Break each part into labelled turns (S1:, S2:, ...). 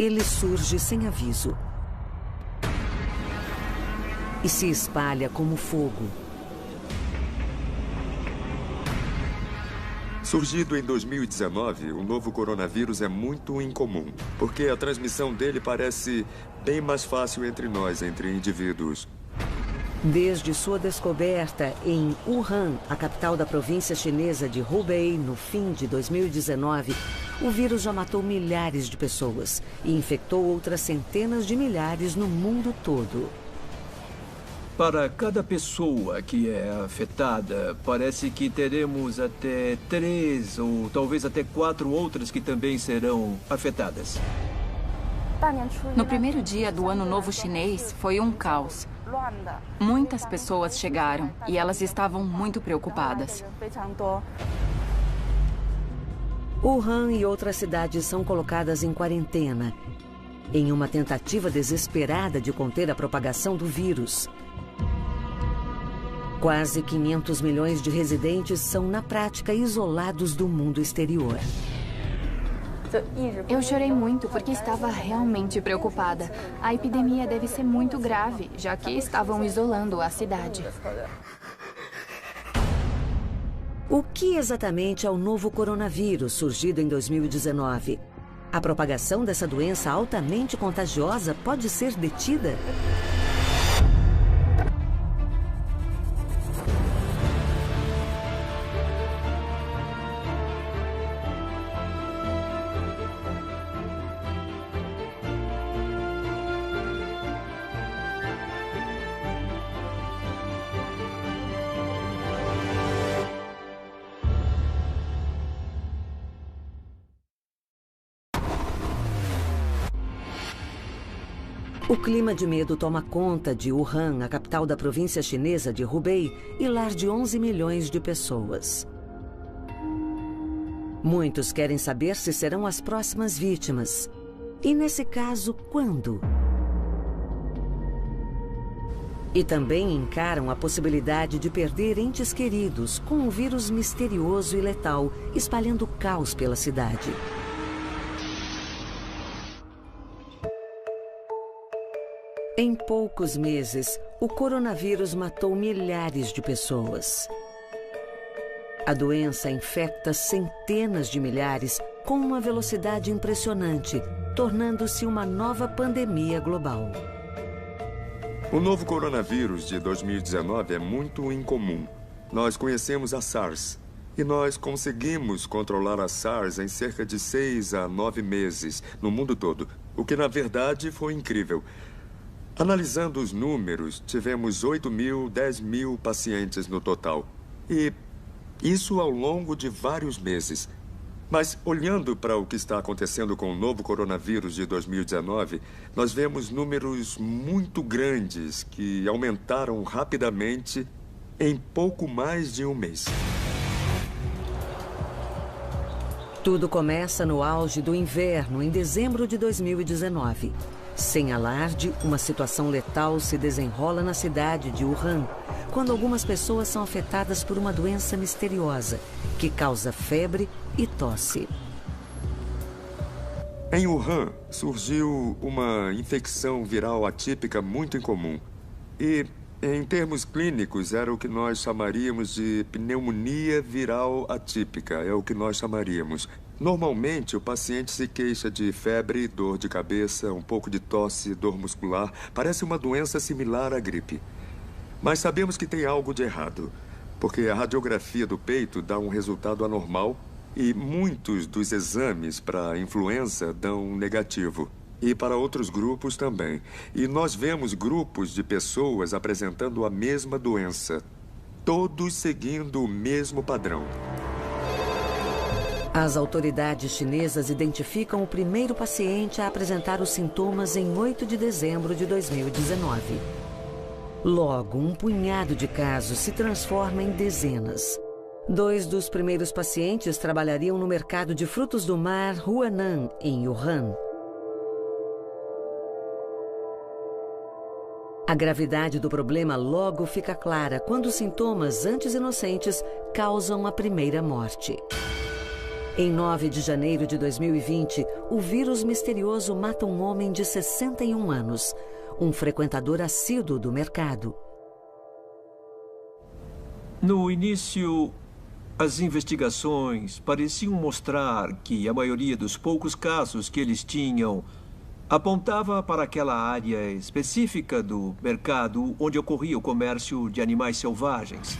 S1: ele surge sem aviso e se espalha como fogo.
S2: Surgido em 2019, o novo coronavírus é muito incomum, porque a transmissão dele parece bem mais fácil entre nós, entre indivíduos.
S1: Desde sua descoberta em Wuhan, a capital da província chinesa de Hubei, no fim de 2019, o vírus já matou milhares de pessoas e infectou outras centenas de milhares no mundo todo.
S3: Para cada pessoa que é afetada, parece que teremos até 3 ou talvez até 4 outras que também serão afetadas.
S4: No primeiro dia do Ano Novo Chinês, foi um caos. Muitas pessoas chegaram e elas estavam muito preocupadas.
S1: Wuhan e outras cidades são colocadas em quarentena, em uma tentativa desesperada de conter a propagação do vírus. Quase 500 milhões de residentes são, na prática, isolados do mundo exterior.
S4: Eu chorei muito porque estava realmente preocupada. A epidemia deve ser muito grave, já que estavam isolando a cidade.
S1: O que exatamente é o novo coronavírus, surgido em 2019? A propagação dessa doença altamente contagiosa pode ser detida? O clima de medo toma conta de Wuhan, a capital da província chinesa de Hubei, e lar de 11 milhões de pessoas. Muitos querem saber se serão as próximas vítimas. E, nesse caso, quando? E também encaram a possibilidade de perder entes queridos com um vírus misterioso e letal, espalhando caos pela cidade. Em poucos meses, o coronavírus matou milhares de pessoas. A doença infecta centenas de milhares com uma velocidade impressionante, tornando-se uma nova pandemia global.
S2: O novo coronavírus de 2019 é muito incomum. Nós conhecemos a SARS e nós conseguimos controlar a SARS em cerca de 6 a 9 meses no mundo todo, o que na verdade foi incrível. Analisando os números, tivemos 8 mil, 10 mil pacientes no total. E isso ao longo de vários meses. Mas, olhando para o que está acontecendo com o novo coronavírus de 2019, nós vemos números muito grandes que aumentaram rapidamente em pouco mais de um mês.
S1: Tudo começa no auge do inverno, em dezembro de 2019. Sem alarde, uma situação letal se desenrola na cidade de Wuhan, quando algumas pessoas são afetadas por uma doença misteriosa, que causa febre e tosse.
S2: Em Wuhan, surgiu uma infecção viral atípica muito incomum. E, em termos clínicos, era o que nós chamaríamos de pneumonia viral atípica, é o que nós chamaríamos. Normalmente, o paciente se queixa de febre, dor de cabeça, um pouco de tosse, dor muscular. Parece uma doença similar à gripe. Mas sabemos que tem algo de errado, porque a radiografia do peito dá um resultado anormal e muitos dos exames para influenza dão negativo. E para outros grupos também. E nós vemos grupos de pessoas apresentando a mesma doença, todos seguindo o mesmo padrão.
S1: As autoridades chinesas identificam o primeiro paciente a apresentar os sintomas em 8 de dezembro de 2019. Logo, um punhado de casos se transforma em dezenas. 2 dos primeiros pacientes trabalhariam no mercado de frutos do mar Huanan, em Wuhan. A gravidade do problema logo fica clara quando os sintomas, antes inocentes, causam a primeira morte. Em 9 de janeiro de 2020, o vírus misterioso mata um homem de 61 anos, um frequentador assíduo do mercado.
S3: No início, as investigações pareciam mostrar que a maioria dos poucos casos que eles tinham apontava para aquela área específica do mercado onde ocorria o comércio de animais selvagens.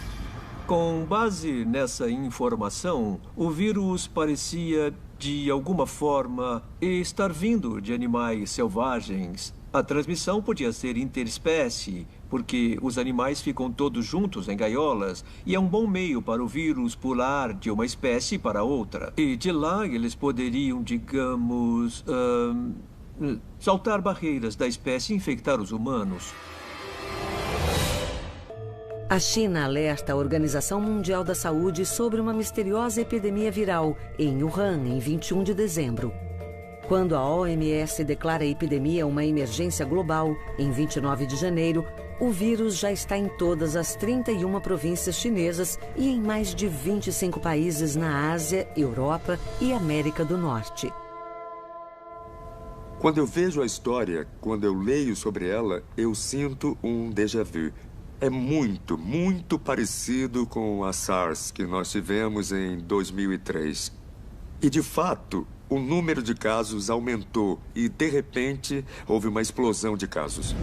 S3: Com base nessa informação, o vírus parecia, de alguma forma, estar vindo de animais selvagens. A transmissão podia ser interespécie, porque os animais ficam todos juntos em gaiolas e é um bom meio para o vírus pular de uma espécie para outra. E de lá eles poderiam, digamos, saltar barreiras da espécie e infectar os humanos.
S1: A China alerta a Organização Mundial da Saúde sobre uma misteriosa epidemia viral em Wuhan, em 21 de dezembro. Quando a OMS declara a epidemia uma emergência global, em 29 de janeiro, o vírus já está em todas as 31 províncias chinesas e em mais de 25 países na Ásia, Europa e América do Norte.
S2: Quando eu vejo a história, quando eu leio sobre ela, eu sinto um déjà vu. É muito, muito parecido com a SARS que nós tivemos em 2003. E, de fato, o número de casos aumentou e, de repente, houve uma explosão de casos.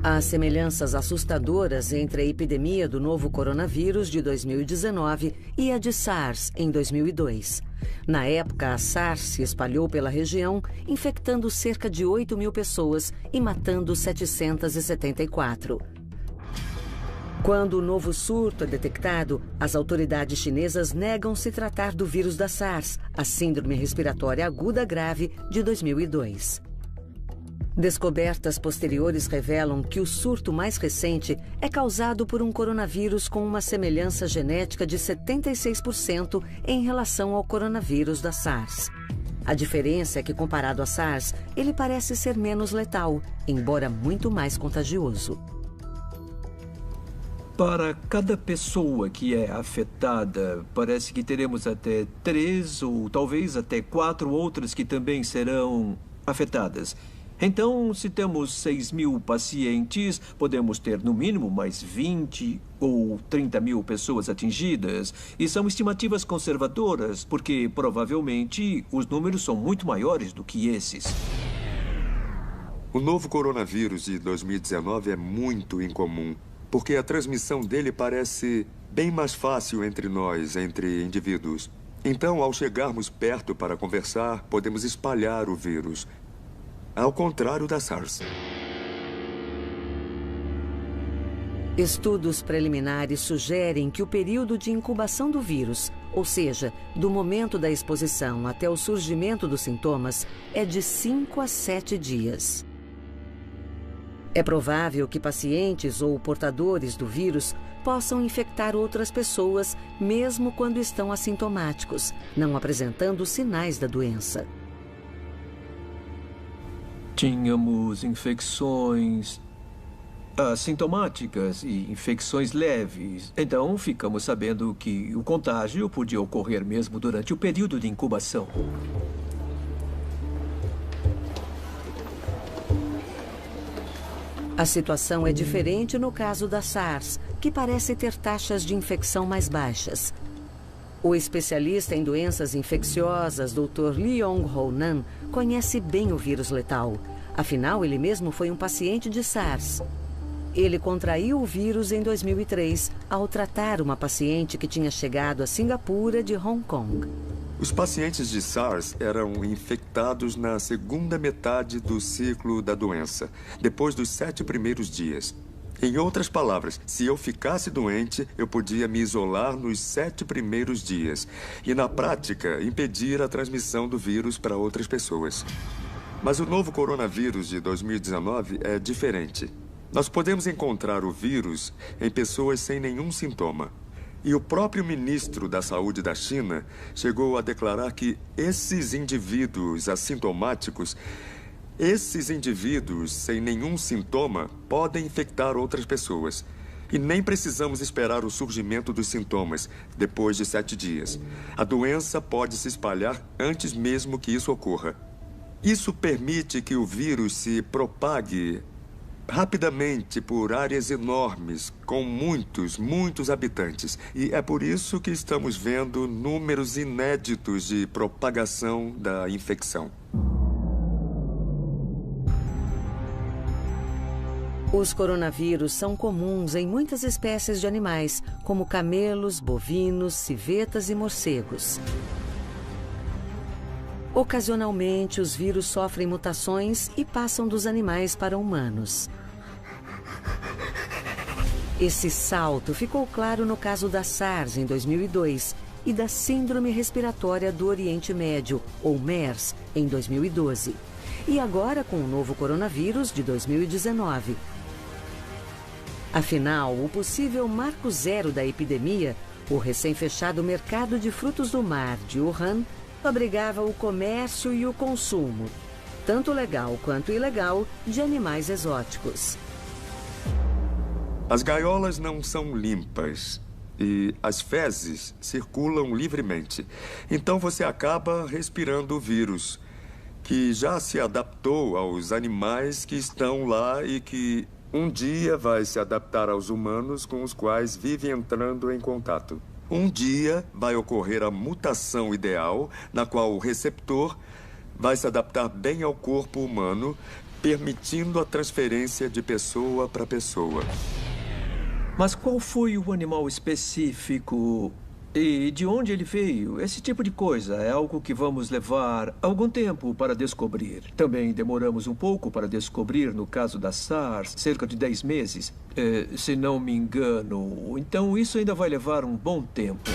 S1: Há semelhanças assustadoras entre a epidemia do novo coronavírus de 2019 e a de SARS em 2002. Na época, a SARS se espalhou pela região, infectando cerca de 8 mil pessoas e matando 774. Quando o novo surto é detectado, as autoridades chinesas negam se tratar do vírus da SARS, a Síndrome Respiratória Aguda Grave de 2002. Descobertas posteriores revelam que o surto mais recente é causado por um coronavírus com uma semelhança genética de 76% em relação ao coronavírus da SARS. A diferença é que, comparado à SARS, ele parece ser menos letal, embora muito mais contagioso.
S3: Para cada pessoa que é afetada, parece que teremos até 3 ou talvez até 4 outras que também serão afetadas. Então, se temos 6 mil pacientes, podemos ter no mínimo mais 20 ou 30 mil pessoas atingidas. E são estimativas conservadoras, porque provavelmente os números são muito maiores do que esses.
S2: O novo coronavírus de 2019 é muito incomum, porque a transmissão dele parece bem mais fácil entre nós, entre indivíduos. Então, ao chegarmos perto para conversar, podemos espalhar o vírus. Ao contrário da SARS.
S1: Estudos preliminares sugerem que o período de incubação do vírus, ou seja, do momento da exposição até o surgimento dos sintomas, é de 5 a 7 dias. É provável que pacientes ou portadores do vírus possam infectar outras pessoas, mesmo quando estão assintomáticos, não apresentando sinais da doença.
S3: Tínhamos infecções assintomáticas e infecções leves. Então, ficamos sabendo que o contágio podia ocorrer mesmo durante o período de incubação.
S1: A situação é diferente no caso da SARS, que parece ter taxas de infecção mais baixas. O especialista em doenças infecciosas, Dr. Leong-Ho Nan, conhece bem o vírus letal. Afinal, ele mesmo foi um paciente de SARS. Ele contraiu o vírus em 2003, ao tratar uma paciente que tinha chegado a Singapura de Hong Kong.
S2: Os pacientes de SARS eram infectados na segunda metade do ciclo da doença, depois dos 7 primeiros dias. Em outras palavras, se eu ficasse doente, eu podia me isolar nos 7 primeiros dias e, na prática, impedir a transmissão do vírus para outras pessoas. Mas o novo coronavírus de 2019 é diferente. Nós podemos encontrar o vírus em pessoas sem nenhum sintoma. E o próprio ministro da Saúde da China chegou a declarar que esses indivíduos assintomáticos, esses indivíduos sem nenhum sintoma, podem infectar outras pessoas. E nem precisamos esperar o surgimento dos sintomas, depois de 7 dias. A doença pode se espalhar antes mesmo que isso ocorra. Isso permite que o vírus se propague rapidamente por áreas enormes, com muitos habitantes. E é por isso que estamos vendo números inéditos de propagação da infecção.
S1: Os coronavírus são comuns em muitas espécies de animais, como camelos, bovinos, civetas e morcegos. Ocasionalmente, os vírus sofrem mutações e passam dos animais para humanos. Esse salto ficou claro no caso da SARS em 2002 e da Síndrome Respiratória do Oriente Médio, ou MERS, em 2012. E agora com o novo coronavírus de 2019. Afinal, o possível marco zero da epidemia, o recém-fechado mercado de frutos do mar de Wuhan, abrigava o comércio e o consumo, tanto legal quanto ilegal, de animais exóticos.
S2: As gaiolas não são limpas e as fezes circulam livremente. Então você acaba respirando o vírus, que já se adaptou aos animais que estão lá e que um dia vai se adaptar aos humanos com os quais vive entrando em contato. Um dia vai ocorrer a mutação ideal, na qual o receptor vai se adaptar bem ao corpo humano, permitindo a transferência de pessoa para pessoa.
S3: Mas qual foi o animal específico e de onde ele veio? Esse tipo de coisa é algo que vamos levar algum tempo para descobrir. Também demoramos um pouco para descobrir no caso da SARS, cerca de 10 meses, se não me engano. Então isso ainda vai levar um bom tempo.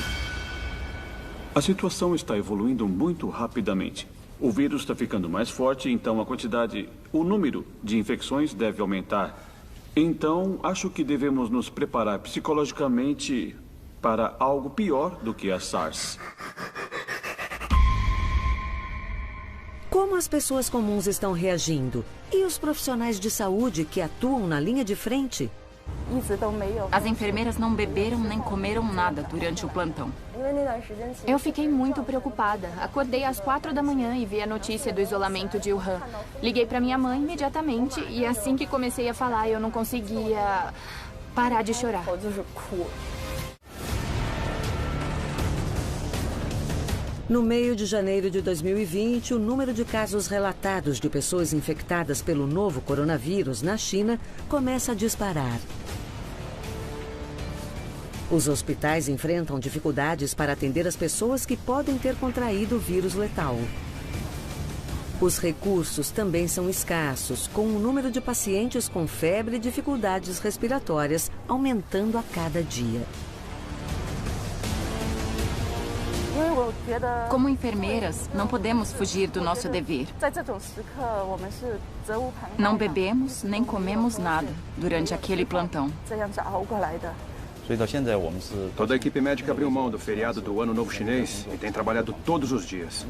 S5: A situação está evoluindo muito rapidamente. O vírus está ficando mais forte, então o número de infecções deve aumentar. Então, acho que devemos nos preparar psicologicamente para algo pior do que a SARS.
S1: Como as pessoas comuns estão reagindo? E os profissionais de saúde que atuam na linha de frente?
S4: As enfermeiras não beberam nem comeram nada durante o plantão.
S6: Eu fiquei muito preocupada. Acordei às 4 da manhã e vi a notícia do isolamento de Wuhan. Liguei para minha mãe imediatamente e assim que comecei a falar, eu não conseguia parar de chorar.
S1: No meio de janeiro de 2020, o número de casos relatados de pessoas infectadas pelo novo coronavírus na China começa a disparar. Os hospitais enfrentam dificuldades para atender as pessoas que podem ter contraído o vírus letal. Os recursos também são escassos, com o número de pacientes com febre e dificuldades respiratórias aumentando a cada dia.
S4: Como enfermeiras, não podemos fugir do nosso dever. Não bebemos nem comemos nada durante aquele plantão.
S7: Toda a equipe médica abriu mão do feriado do Ano Novo Chinês e tem trabalhado todos os dias.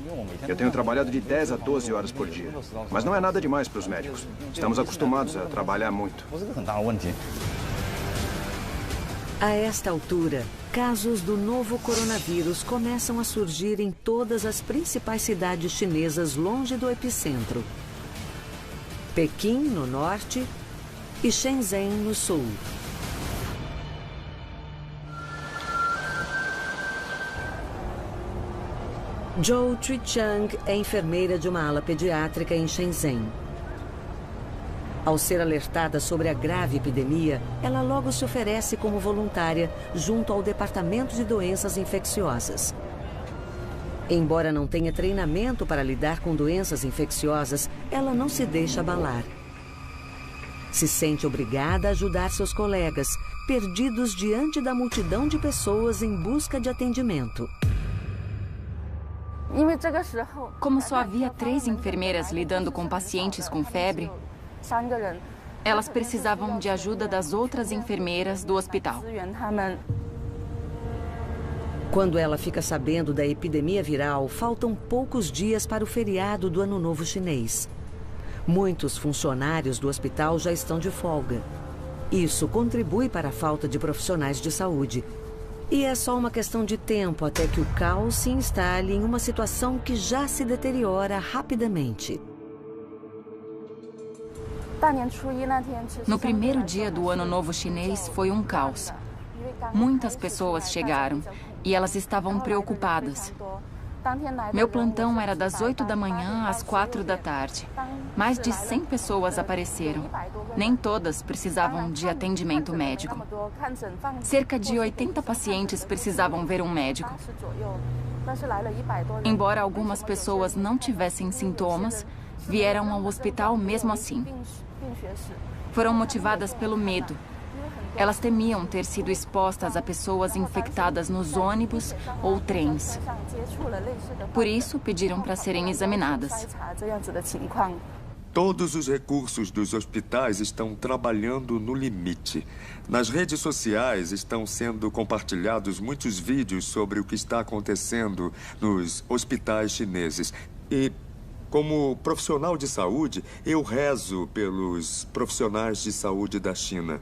S7: Eu tenho trabalhado de 10 a 12 horas por dia. Mas não é nada demais para os médicos. Estamos acostumados a trabalhar muito.
S1: A esta altura, casos do novo coronavírus começam a surgir em todas as principais cidades chinesas longe do epicentro. Pequim, no norte, e Shenzhen, no sul. Zhou Trichang é enfermeira de uma ala pediátrica em Shenzhen. Ao ser alertada sobre a grave epidemia, ela logo se oferece como voluntária junto ao Departamento de Doenças Infecciosas. Embora não tenha treinamento para lidar com doenças infecciosas, ela não se deixa abalar. Se sente obrigada a ajudar seus colegas, perdidos diante da multidão de pessoas em busca de atendimento.
S4: Como só havia 3 enfermeiras lidando com pacientes com febre, elas precisavam de ajuda das outras enfermeiras do hospital.
S1: Quando ela fica sabendo da epidemia viral, faltam poucos dias para o feriado do Ano Novo Chinês. Muitos funcionários do hospital já estão de folga. Isso contribui para a falta de profissionais de saúde. E é só uma questão de tempo até que o caos se instale em uma situação que já se deteriora rapidamente.
S4: No primeiro dia do Ano Novo Chinês foi um caos. Muitas pessoas chegaram e elas estavam preocupadas. Meu plantão era das 8 da manhã às 4 da tarde. Mais de 100 pessoas apareceram. Nem todas precisavam de atendimento médico. Cerca de 80 pacientes precisavam ver um médico. Embora algumas pessoas não tivessem sintomas, vieram ao hospital mesmo assim. Foram motivadas pelo medo. Elas temiam ter sido expostas a pessoas infectadas nos ônibus ou trens. Por isso, pediram para serem examinadas.
S2: Todos os recursos dos hospitais estão trabalhando no limite. Nas redes sociais estão sendo compartilhados muitos vídeos sobre o que está acontecendo nos hospitais chineses. E, como profissional de saúde, eu rezo pelos profissionais de saúde da China.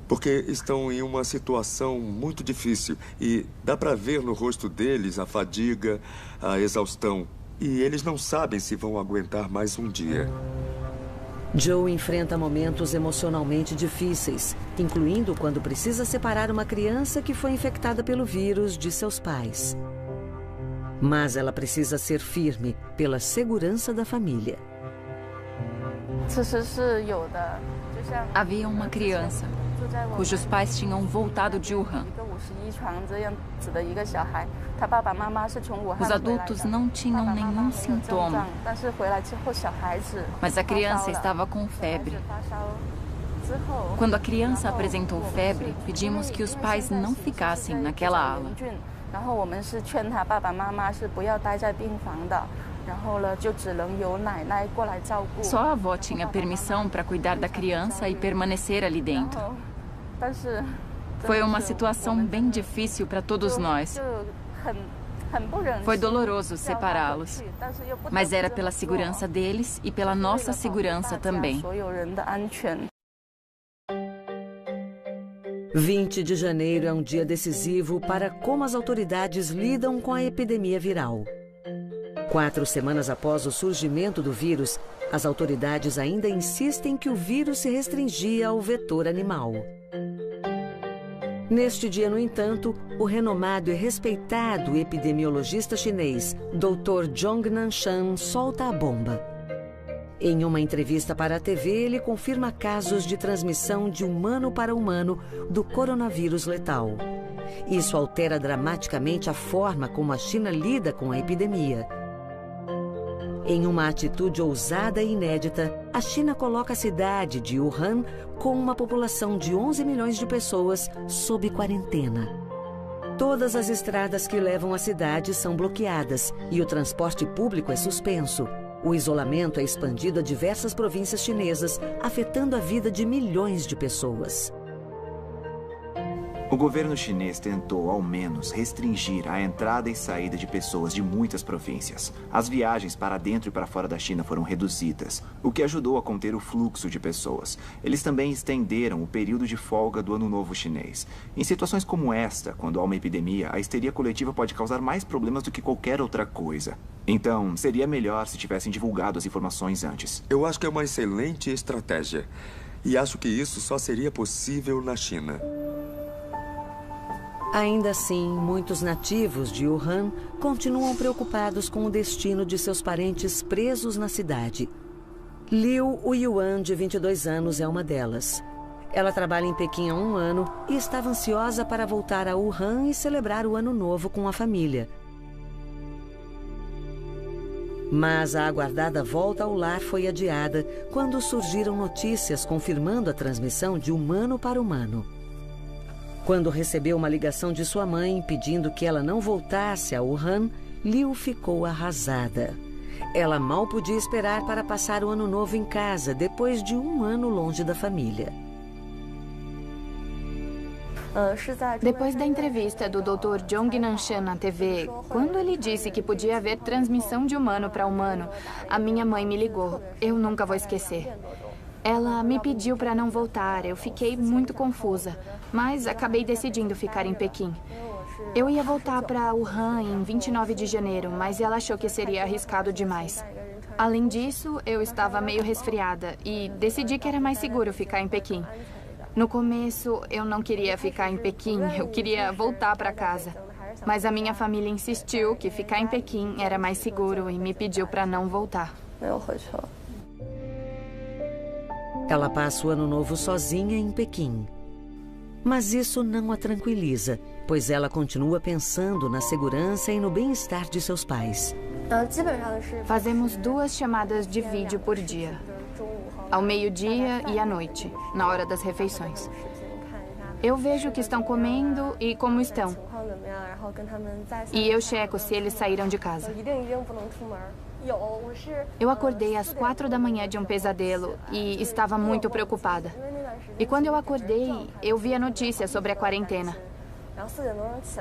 S2: Porque estão em uma situação muito difícil e dá para ver no rosto deles a fadiga, a exaustão. E eles não sabem se vão aguentar mais um dia.
S1: Joe enfrenta momentos emocionalmente difíceis, incluindo quando precisa separar uma criança que foi infectada pelo vírus de seus pais. Mas ela precisa ser firme pela segurança da família.
S4: Havia uma criança cujos pais tinham voltado de Wuhan. Os adultos não tinham nenhum sintoma, mas a criança estava com febre. Quando a criança apresentou febre, pedimos que os pais não ficassem naquela ala. Só a avó tinha permissão para cuidar da criança e permanecer ali dentro. Foi uma situação bem difícil para todos nós. Foi doloroso separá-los, mas era pela segurança deles e pela nossa segurança também.
S1: 20 de janeiro é um dia decisivo para como as autoridades lidam com a epidemia viral. 4 semanas após o surgimento do vírus, as autoridades ainda insistem que o vírus se restringia ao vetor animal. Neste dia, no entanto, o renomado e respeitado epidemiologista chinês, Dr. Zhong Nanshan, solta a bomba. Em uma entrevista para a TV, ele confirma casos de transmissão de humano para humano do coronavírus letal. Isso altera dramaticamente a forma como a China lida com a epidemia. Em uma atitude ousada e inédita, a China coloca a cidade de Wuhan, com uma população de 11 milhões de pessoas, sob quarentena. Todas as estradas que levam à cidade são bloqueadas e o transporte público é suspenso. O isolamento é expandido a diversas províncias chinesas, afetando a vida de milhões de pessoas.
S8: O governo chinês tentou, ao menos, restringir a entrada e saída de pessoas de muitas províncias. As viagens para dentro e para fora da China foram reduzidas, o que ajudou a conter o fluxo de pessoas. Eles também estenderam o período de folga do Ano Novo Chinês. Em situações como esta, quando há uma epidemia, a histeria coletiva pode causar mais problemas do que qualquer outra coisa. Então, seria melhor se tivessem divulgado as informações antes.
S2: Eu acho que é uma excelente estratégia. E acho que isso só seria possível na China.
S1: Ainda assim, muitos nativos de Wuhan continuam preocupados com o destino de seus parentes presos na cidade. Liu Yuan, de 22 anos, é uma delas. Ela trabalha em Pequim há 1 ano e estava ansiosa para voltar a Wuhan e celebrar o Ano Novo com a família. Mas a aguardada volta ao lar foi adiada quando surgiram notícias confirmando a transmissão de humano para humano. Quando recebeu uma ligação de sua mãe pedindo que ela não voltasse a Wuhan, Liu ficou arrasada. Ela mal podia esperar para passar o Ano Novo em casa, depois de 1 ano longe da família.
S6: Depois da entrevista do Dr. Zhong Nanshan na TV, quando ele disse que podia haver transmissão de humano para humano, a minha mãe me ligou. Eu nunca vou esquecer. Ela me pediu para não voltar. Eu fiquei muito confusa, mas acabei decidindo ficar em Pequim. Eu ia voltar para Wuhan em 29 de janeiro, mas ela achou que seria arriscado demais. Além disso, eu estava meio resfriada e decidi que era mais seguro ficar em Pequim. No começo, eu não queria ficar em Pequim, eu queria voltar para casa. Mas a minha família insistiu que ficar em Pequim era mais seguro e me pediu para não voltar.
S1: Ela passa o ano novo sozinha em Pequim. Mas isso não a tranquiliza, pois ela continua pensando na segurança e no bem-estar de seus pais.
S6: Fazemos 2 chamadas de vídeo por dia. Ao meio-dia e à noite, na hora das refeições. Eu vejo o que estão comendo e como estão. E eu checo se eles saíram de casa. Eu acordei às 4 da manhã de um pesadelo e estava muito preocupada. E quando eu acordei, eu vi a notícia sobre a quarentena.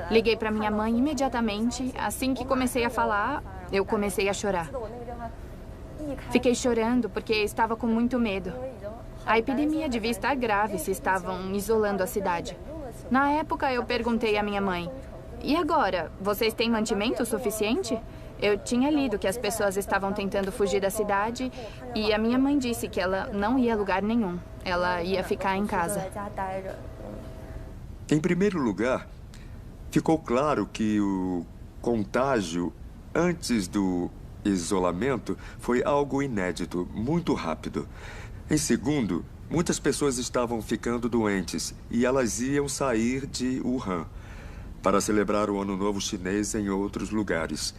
S6: Liguei para minha mãe imediatamente. Assim que comecei a falar, eu comecei a chorar. Fiquei chorando porque estava com muito medo. A epidemia devia estar grave se estavam isolando a cidade. Na época, eu perguntei à minha mãe, e agora, vocês têm mantimento suficiente? Eu tinha lido que as pessoas estavam tentando fugir da cidade e a minha mãe disse que ela não ia a lugar nenhum. Ela ia ficar em casa.
S2: Em primeiro lugar, ficou claro que o contágio antes do isolamento foi algo inédito, muito rápido. Em segundo, muitas pessoas estavam ficando doentes e elas iam sair de Wuhan para celebrar o Ano Novo Chinês em outros lugares.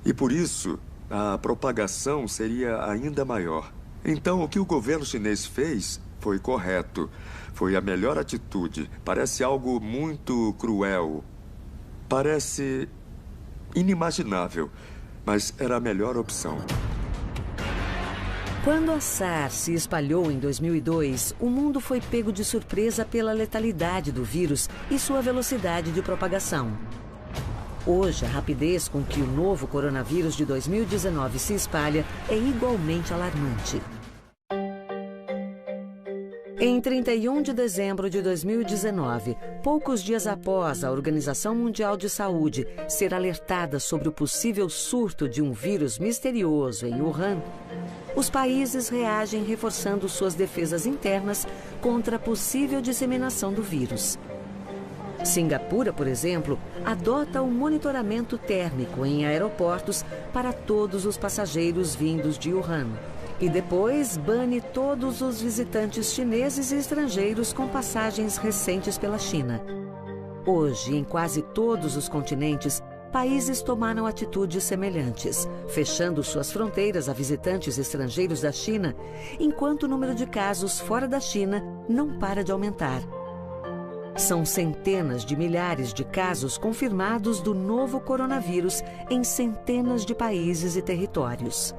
S2: E por isso, a propagação seria ainda maior. Então, o que o governo chinês fez foi correto. Foi a melhor atitude. Parece algo muito cruel. Parece inimaginável. Mas era a melhor opção.
S1: Quando a SARS se espalhou em 2002, o mundo foi pego de surpresa pela letalidade do vírus e sua velocidade de propagação. Hoje, a rapidez com que o novo coronavírus de 2019 se espalha é igualmente alarmante. Em 31 de dezembro de 2019, poucos dias após a Organização Mundial de Saúde ser alertada sobre o possível surto de um vírus misterioso em Wuhan, os países reagem reforçando suas defesas internas contra a possível disseminação do vírus. Singapura, por exemplo, adota o monitoramento térmico em aeroportos para todos os passageiros vindos de Wuhan. E depois bane todos os visitantes chineses e estrangeiros com passagens recentes pela China. Hoje, em quase todos os continentes, países tomaram atitudes semelhantes, fechando suas fronteiras a visitantes estrangeiros da China, enquanto o número de casos fora da China não para de aumentar. São centenas de milhares de casos confirmados do novo coronavírus em centenas de países e territórios.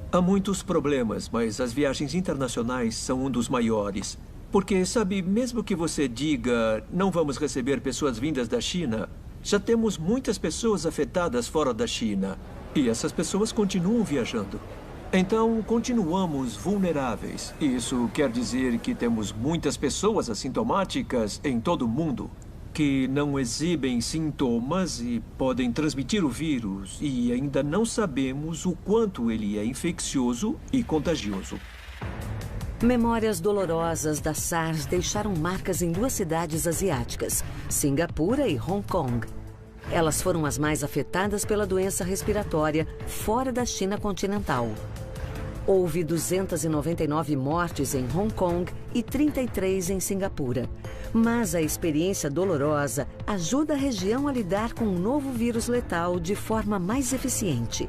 S3: Há muitos problemas, mas as viagens internacionais são um dos maiores. Porque, sabe, mesmo que você diga, não vamos receber pessoas vindas da China, já temos muitas pessoas afetadas fora da China. E essas pessoas continuam viajando. Então, continuamos vulneráveis. Isso quer dizer que temos muitas pessoas assintomáticas em todo o mundo que não exibem sintomas e podem transmitir o vírus, e ainda não sabemos o quanto ele é infeccioso e contagioso.
S1: Memórias dolorosas da SARS deixaram marcas em 2 cidades asiáticas, Singapura e Hong Kong. Elas foram as mais afetadas pela doença respiratória fora da China continental. Houve 299 mortes em Hong Kong e 33 em Singapura. Mas a experiência dolorosa ajuda a região a lidar com um novo vírus letal de forma mais eficiente.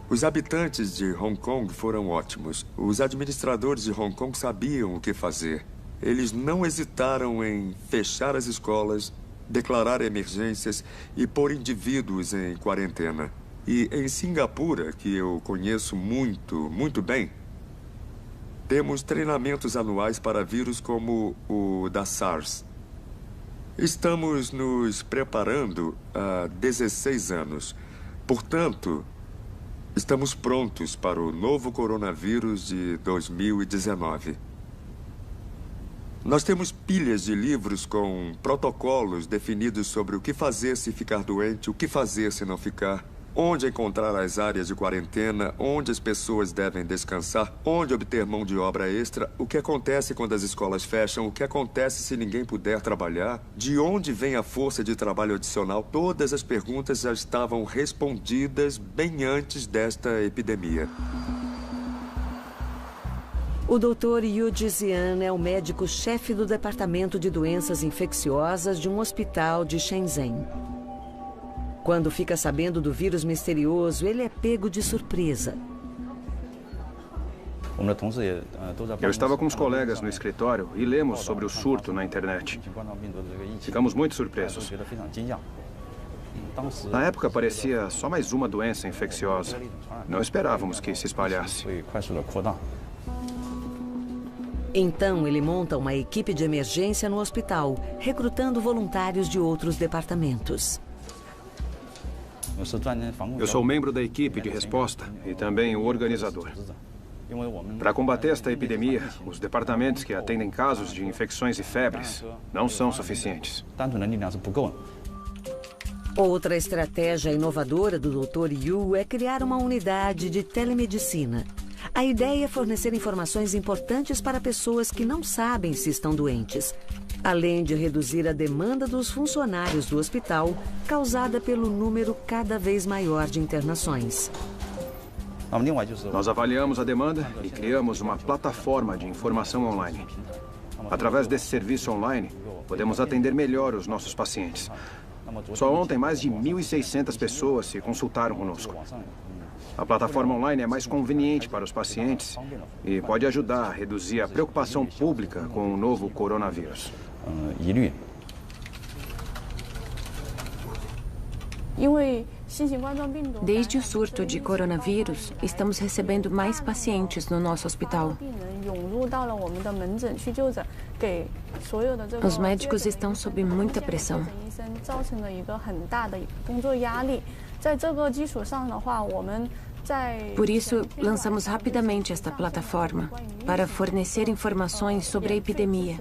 S2: Os habitantes de Hong Kong foram ótimos. Os administradores de Hong Kong sabiam o que fazer. Eles não hesitaram em fechar as escolas, declarar emergências e pôr indivíduos em quarentena. E em Singapura, que eu conheço muito bem, temos treinamentos anuais para vírus como o da SARS. Estamos nos preparando há 16 anos. Portanto, Estamos prontos para o novo coronavírus de 2019. Nós temos pilhas de livros com protocolos definidos sobre o que fazer se ficar doente, o que fazer se não ficar, onde encontrar as áreas de quarentena, onde as pessoas devem descansar, onde obter mão de obra extra, o que acontece quando as escolas fecham, o que acontece se ninguém puder trabalhar, de onde vem a força de trabalho adicional. Todas as perguntas já estavam respondidas bem antes desta epidemia.
S1: O Dr. Yu Jixian é o médico-chefe do Departamento de Doenças Infecciosas de um hospital de Shenzhen. Quando fica sabendo do vírus misterioso, ele é pego de surpresa.
S7: Eu estava com os colegas no escritório e lemos sobre o surto na internet. Ficamos muito surpresos. Na época, parecia só mais uma doença infecciosa. Não esperávamos que se espalhasse.
S1: Então, ele monta uma equipe de emergência no hospital, recrutando voluntários de outros departamentos.
S7: Eu sou membro da equipe de resposta e também o organizador. Para combater esta epidemia, os departamentos que atendem casos de infecções e febres não são suficientes.
S1: Outra estratégia inovadora do Dr. Yu é criar uma unidade de telemedicina. A ideia é fornecer informações importantes para pessoas que não sabem se estão doentes, além de reduzir a demanda dos funcionários do hospital, causada pelo número cada vez maior de internações.
S7: Nós avaliamos a demanda e criamos uma plataforma de informação online. Através desse serviço online, podemos atender melhor os nossos pacientes. Só ontem, mais de 1.600 pessoas se consultaram conosco. A plataforma online é mais conveniente para os pacientes e pode ajudar a reduzir a preocupação pública com o novo coronavírus.
S4: Desde o surto de coronavírus, estamos recebendo mais pacientes no nosso hospital. Os médicos estão sob muita pressão. Por isso, lançamos rapidamente esta plataforma para fornecer informações sobre a epidemia.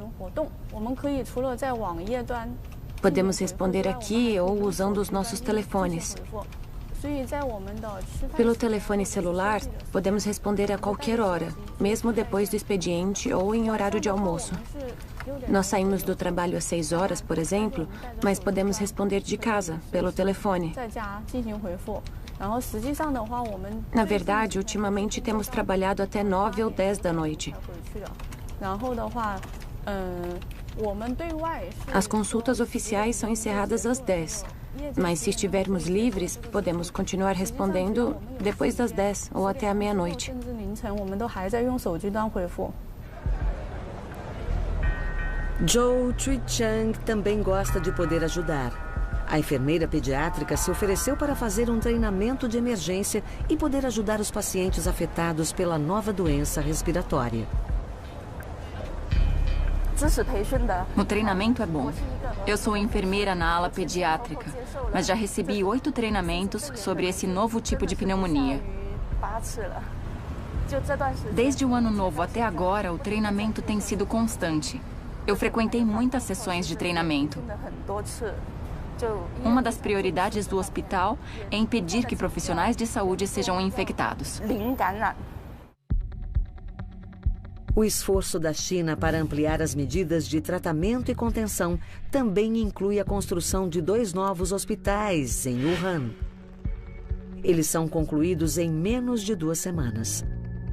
S4: Podemos responder aqui ou usando os nossos telefones. Pelo telefone celular, podemos responder a qualquer hora, mesmo depois do expediente ou em horário de almoço. Nós saímos do trabalho às 6 horas, por exemplo, mas podemos responder de casa, pelo telefone. Na verdade, ultimamente temos trabalhado até 9 ou 10 da noite. As consultas oficiais são encerradas às 10. Mas se estivermos livres, podemos continuar respondendo depois das 10 ou até a meia-noite.
S1: Zhou Chuichang também gosta de poder ajudar. A enfermeira pediátrica se ofereceu para fazer um treinamento de emergência e poder ajudar os pacientes afetados pela nova doença respiratória.
S4: O treinamento é bom. Eu sou enfermeira na ala pediátrica, mas já recebi 8 treinamentos sobre esse novo tipo de pneumonia. Desde o ano novo até agora, o treinamento tem sido constante. Eu frequentei muitas sessões de treinamento. Uma das prioridades do hospital é impedir que profissionais de saúde sejam infectados.
S1: O esforço da China para ampliar as medidas de tratamento e contenção também inclui a construção de 2 novos hospitais em Wuhan. Eles são concluídos em menos de 2 semanas.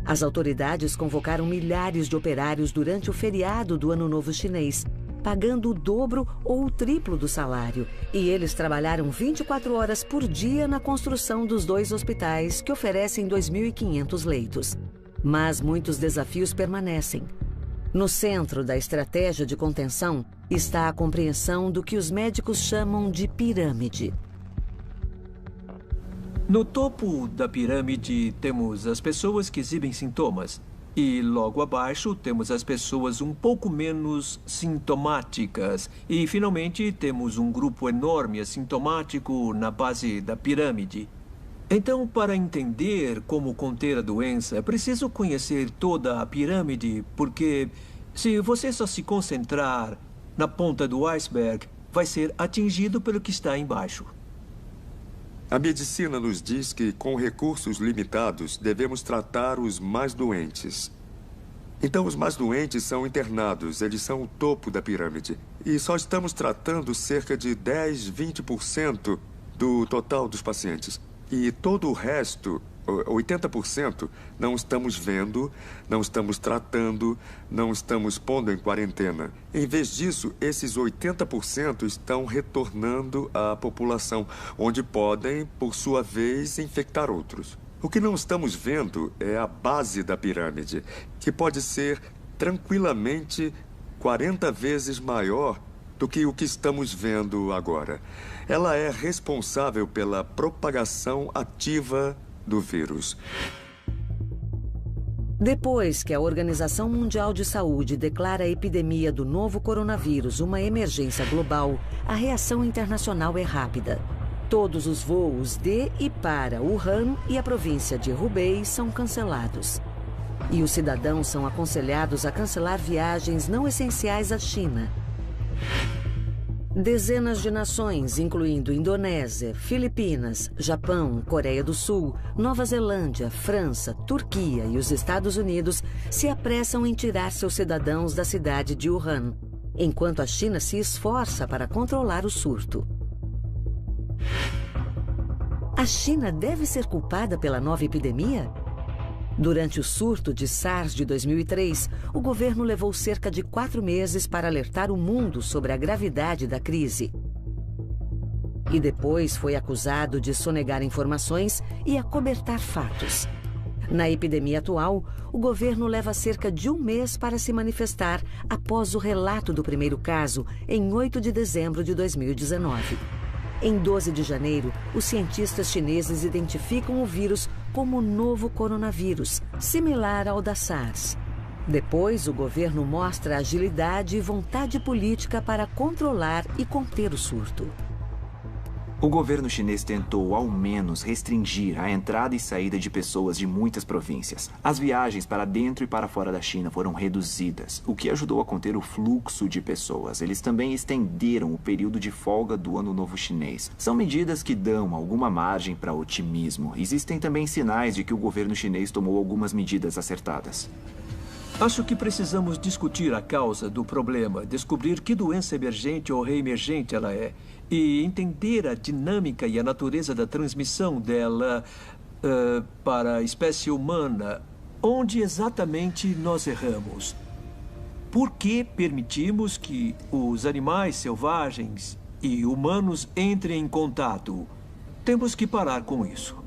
S1: As autoridades convocaram milhares de operários durante o feriado do Ano Novo Chinês, pagando o dobro ou o triplo do salário. E eles trabalharam 24 horas por dia na construção dos 2 hospitais, que oferecem 2.500 leitos. Mas muitos desafios permanecem. No centro da estratégia de contenção está a compreensão do que os médicos chamam de pirâmide.
S3: No topo da pirâmide temos as pessoas que exibem sintomas. E logo abaixo temos as pessoas um pouco menos sintomáticas. E finalmente temos um grupo enorme assintomático na base da pirâmide. Então, para entender como conter a doença, é preciso conhecer toda a pirâmide, porque se você só se concentrar na ponta do iceberg, vai ser atingido pelo que está embaixo.
S2: A medicina nos diz que, com recursos limitados, devemos tratar os mais doentes. Então, os mais doentes são internados, eles são o topo da pirâmide. E só estamos tratando cerca de 10, 20% do total dos pacientes. E todo o resto, 80%, não estamos vendo, não estamos tratando, não estamos pondo em quarentena. Em vez disso, esses 80% estão retornando à população, onde podem, por sua vez, infectar outros. O que não estamos vendo é a base da pirâmide, que pode ser tranquilamente 40 vezes maior do que o que estamos vendo agora. Ela é responsável pela propagação ativa do vírus.
S1: Depois que a Organização Mundial de Saúde declara a epidemia do novo coronavírus uma emergência global, a reação internacional é rápida. Todos os voos de e para Wuhan e a província de Hubei são cancelados. E os cidadãos são aconselhados a cancelar viagens não essenciais à China. Dezenas de nações, incluindo Indonésia, Filipinas, Japão, Coreia do Sul, Nova Zelândia, França, Turquia e os Estados Unidos, se apressam em tirar seus cidadãos da cidade de Wuhan, enquanto a China se esforça para controlar o surto. A China deve ser culpada pela nova epidemia? Durante o surto de SARS de 2003, o governo levou cerca de 4 meses para alertar o mundo sobre a gravidade da crise. E depois foi acusado de sonegar informações e acobertar fatos. Na epidemia atual, o governo leva cerca de 1 mês para se manifestar após o relato do primeiro caso, em 8 de dezembro de 2019. Em 12 de janeiro, os cientistas chineses identificam o vírus como o novo coronavírus, similar ao da SARS. Depois, o governo mostra agilidade e vontade política para controlar e conter o surto.
S8: O governo chinês tentou, ao menos, restringir a entrada e saída de pessoas de muitas províncias. As viagens para dentro e para fora da China foram reduzidas, o que ajudou a conter o fluxo de pessoas. Eles também estenderam o período de folga do Ano Novo Chinês. São medidas que dão alguma margem para otimismo. Existem também sinais de que o governo chinês tomou algumas medidas acertadas.
S3: Acho que precisamos discutir a causa do problema, descobrir que doença emergente ou reemergente ela é e entender a dinâmica e a natureza da transmissão dela para a espécie humana. Onde exatamente nós erramos? Por que permitimos que os animais selvagens e humanos entrem em contato? Temos que parar com isso.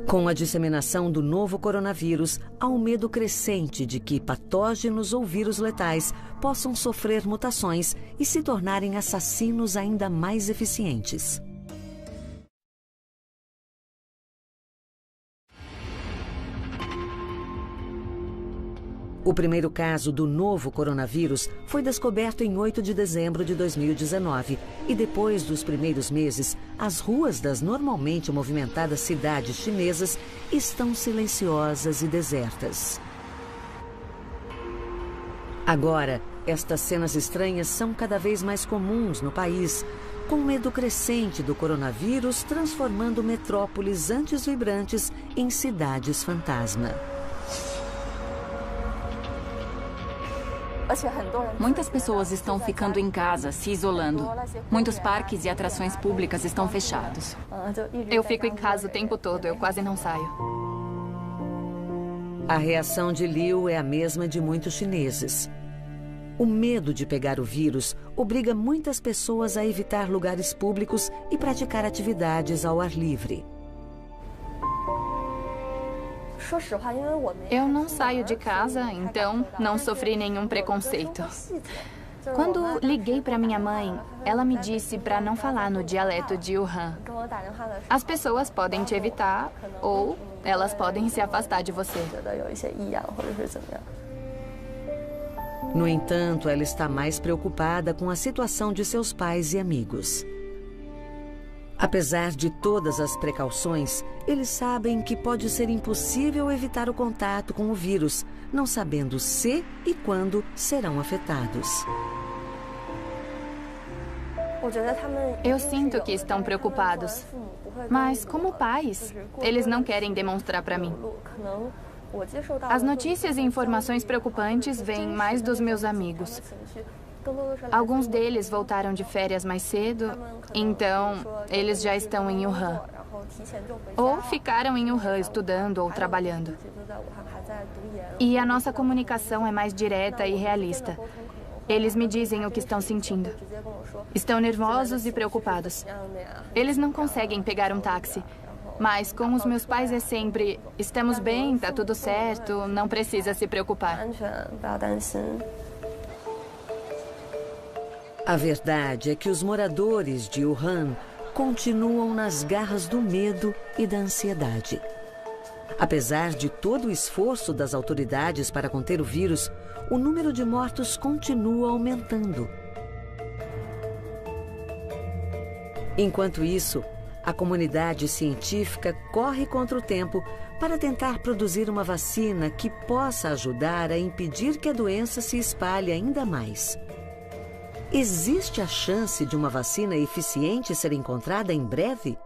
S1: Com a disseminação do novo coronavírus, há um medo crescente de que patógenos ou vírus letais possam sofrer mutações e se tornarem assassinos ainda mais eficientes. O primeiro caso do novo coronavírus foi descoberto em 8 de dezembro de 2019 e depois dos primeiros meses, as ruas das normalmente movimentadas cidades chinesas estão silenciosas e desertas. Agora, estas cenas estranhas são cada vez mais comuns no país, com medo crescente do coronavírus transformando metrópoles antes vibrantes em cidades fantasma.
S4: Muitas pessoas estão ficando em casa, se isolando. Muitos parques e atrações públicas estão fechados.
S6: Eu fico em casa o tempo todo, eu quase não saio.
S1: A reação de Liu é a mesma de muitos chineses. O medo de pegar o vírus obriga muitas pessoas a evitar lugares públicos e praticar atividades ao ar livre.
S6: Eu não saio de casa, então não sofri nenhum preconceito. Quando liguei para minha mãe, ela me disse para não falar no dialeto de Wuhan. As pessoas podem te evitar ou elas podem se afastar de você.
S1: No entanto, ela está mais preocupada com a situação de seus pais e amigos. Apesar de todas as precauções, eles sabem que pode ser impossível evitar o contato com o vírus, não sabendo se e quando serão afetados.
S6: Eu sinto que estão preocupados, mas como pais, eles não querem demonstrar para mim. As notícias e informações preocupantes vêm mais dos meus amigos. Alguns deles voltaram de férias mais cedo, então eles já estão em Wuhan. Ou ficaram em Wuhan estudando ou trabalhando. E a nossa comunicação é mais direta e realista. Eles me dizem o que estão sentindo. Estão nervosos e preocupados. Eles não conseguem pegar um táxi. Mas com os meus pais é sempre: estamos bem, tá tudo certo, não precisa se preocupar.
S1: A verdade é que os moradores de Wuhan continuam nas garras do medo e da ansiedade. Apesar de todo o esforço das autoridades para conter o vírus, o número de mortos continua aumentando. Enquanto isso, a comunidade científica corre contra o tempo para tentar produzir uma vacina que possa ajudar a impedir que a doença se espalhe ainda mais. Existe a chance de uma vacina eficiente ser encontrada em breve?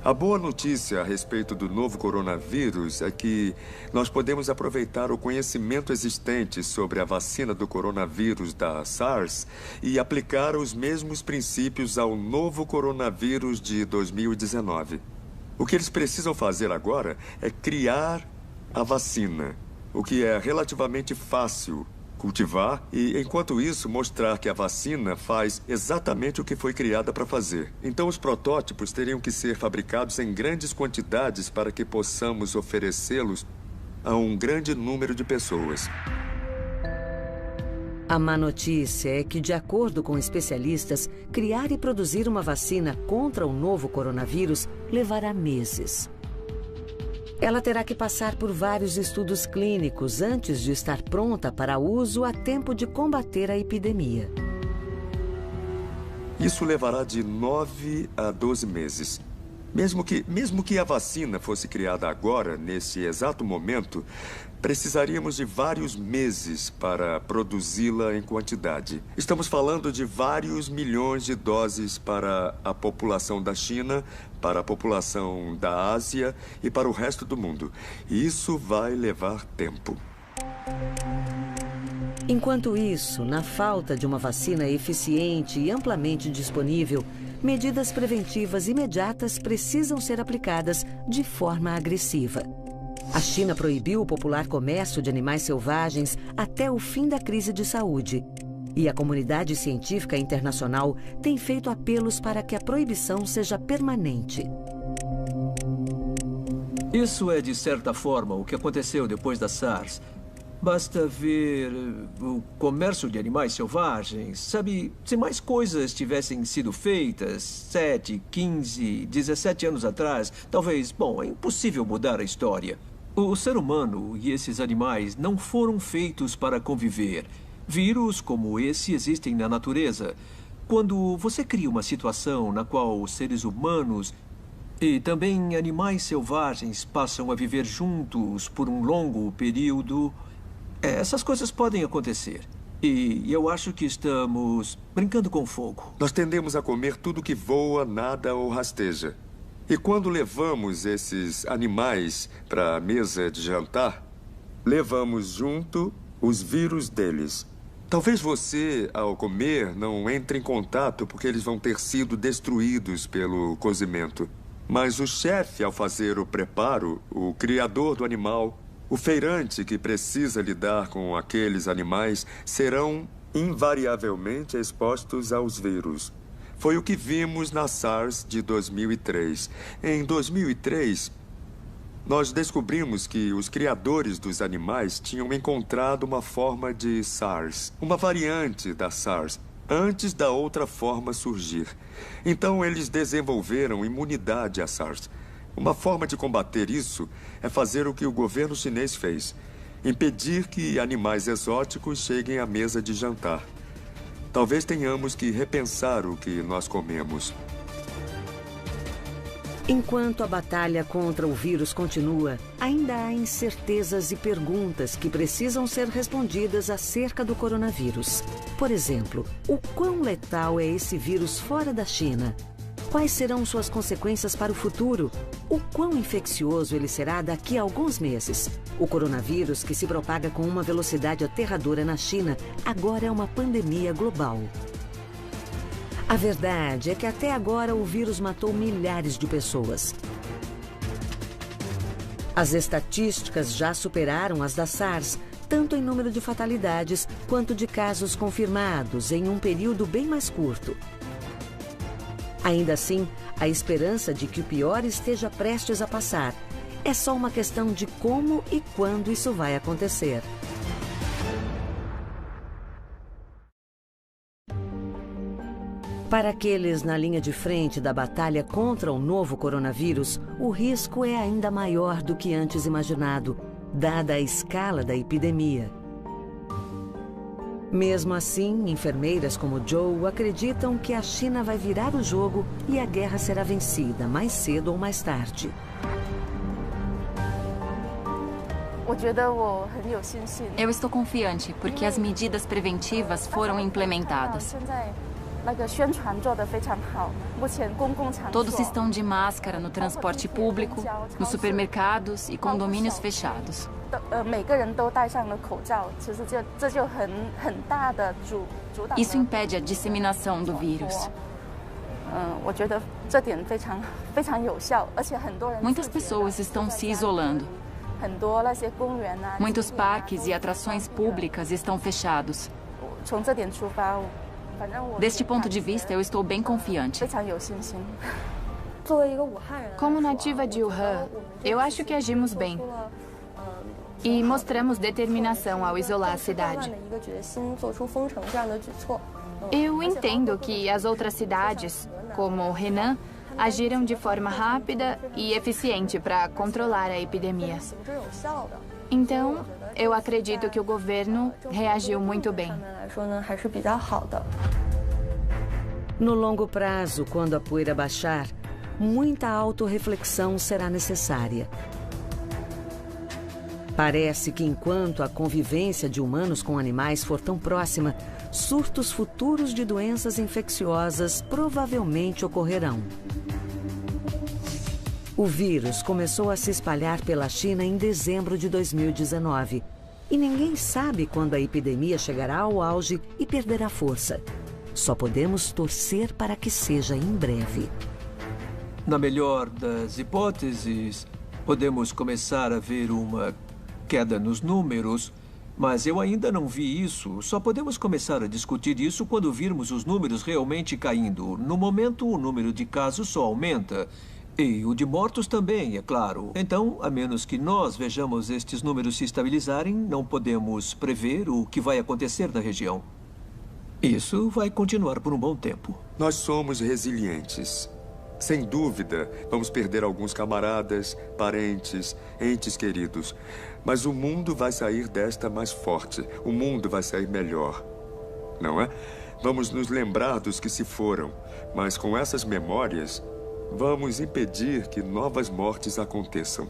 S2: A boa notícia a respeito do novo coronavírus é que nós podemos aproveitar o conhecimento existente sobre a vacina do coronavírus da SARS e aplicar os mesmos princípios ao novo coronavírus de 2019. O que eles precisam fazer agora é criar a vacina, o que é relativamente fácil cultivar e, enquanto isso, mostrar que a vacina faz exatamente o que foi criada para fazer. Então, os protótipos teriam que ser fabricados em grandes quantidades para que possamos oferecê-los a um grande número de pessoas.
S1: A má notícia é que, de acordo com especialistas, criar e produzir uma vacina contra o novo coronavírus levará meses. Ela terá que passar por vários estudos clínicos antes de estar pronta para uso a tempo de combater a epidemia.
S2: Isso levará de 9 a 12 meses. Mesmo que a vacina fosse criada agora, nesse exato momento, precisaríamos de vários meses para produzi-la em quantidade. Estamos falando de vários milhões de doses para a população da China, para a população da Ásia e para o resto do mundo. E isso vai levar tempo.
S1: Enquanto isso, na falta de uma vacina eficiente e amplamente disponível, medidas preventivas imediatas precisam ser aplicadas de forma agressiva. A China proibiu o popular comércio de animais selvagens até o fim da crise de saúde. E a comunidade científica internacional tem feito apelos para que a proibição seja permanente.
S3: Isso é, de certa forma, o que aconteceu depois da SARS. Basta ver o comércio de animais selvagens. Sabe, se mais coisas tivessem sido feitas 7, 15, 17 anos atrás, talvez, bom, é impossível mudar a história. O ser humano e esses animais não foram feitos para conviver. Vírus como esse existem na natureza. Quando você cria uma situação na qual os seres humanos e também animais selvagens passam a viver juntos por um longo período, essas coisas podem acontecer. E eu acho que estamos brincando com fogo.
S2: Nós tendemos a comer tudo que voa, nada ou rasteja. E quando levamos esses animais para a mesa de jantar, levamos junto os vírus deles. Talvez você, ao comer, não entre em contato porque eles vão ter sido destruídos pelo cozimento. Mas o chefe, ao fazer o preparo, o criador do animal, o feirante que precisa lidar com aqueles animais serão invariavelmente expostos aos vírus. Foi o que vimos na SARS de 2003. Em 2003, nós descobrimos que os criadores dos animais tinham encontrado uma forma de SARS, uma variante da SARS, antes da outra forma surgir. Então, eles desenvolveram imunidade à SARS. Uma forma de combater isso é fazer o que o governo chinês fez: impedir que animais exóticos cheguem à mesa de jantar. Talvez tenhamos que repensar o que nós comemos.
S1: Enquanto a batalha contra o vírus continua, ainda há incertezas e perguntas que precisam ser respondidas acerca do coronavírus. Por exemplo, o quão letal é esse vírus fora da China? Quais serão suas consequências para o futuro? O quão infeccioso ele será daqui a alguns meses? O coronavírus, que se propaga com uma velocidade aterradora na China, agora é uma pandemia global. A verdade é que até agora o vírus matou milhares de pessoas. As estatísticas já superaram as da SARS, tanto em número de fatalidades quanto de casos confirmados em um período bem mais curto. Ainda assim, a esperança de que o pior esteja prestes a passar. É só uma questão de como e quando isso vai acontecer. Para aqueles na linha de frente da batalha contra o novo coronavírus, o risco é ainda maior do que antes imaginado, dada a escala da epidemia. Mesmo assim, enfermeiras como Joe acreditam que a China vai virar o jogo e a guerra será vencida mais cedo ou mais tarde.
S4: Eu estou confiante porque as medidas preventivas foram implementadas. Todos estão de máscara no transporte público, nos supermercados e condomínios fechados. Isso impede a disseminação do vírus. Muitas pessoas estão se isolando. Muitos parques e atrações públicas estão fechados. Deste ponto de vista, eu estou bem confiante.
S6: Como nativa de Wuhan, eu acho que agimos bem. E mostramos determinação ao isolar a cidade. Eu entendo que as outras cidades, como Henan, agiram de forma rápida e eficiente para controlar a epidemia. Então, eu acredito que o governo reagiu muito bem.
S1: No longo prazo, quando a poeira baixar, muita autorreflexão será necessária. Parece que enquanto a convivência de humanos com animais for tão próxima, surtos futuros de doenças infecciosas provavelmente ocorrerão. O vírus começou a se espalhar pela China em dezembro de 2019. E ninguém sabe quando a epidemia chegará ao auge e perderá força. Só podemos torcer para que seja em breve.
S3: Na melhor das hipóteses, podemos começar a ver uma queda nos números, mas eu ainda não vi isso. Só podemos começar a discutir isso quando virmos os números realmente caindo. No momento, o número de casos só aumenta. E o de mortos também, é claro. Então, a menos que nós vejamos estes números se estabilizarem, não podemos prever o que vai acontecer na região. Isso vai continuar por um bom tempo.
S2: Nós somos resilientes. Sem dúvida, vamos perder alguns camaradas, parentes, entes queridos. Mas o mundo vai sair desta mais forte. O mundo vai sair melhor. Não é? Vamos nos lembrar dos que se foram. Mas com essas memórias, vamos impedir que novas mortes aconteçam.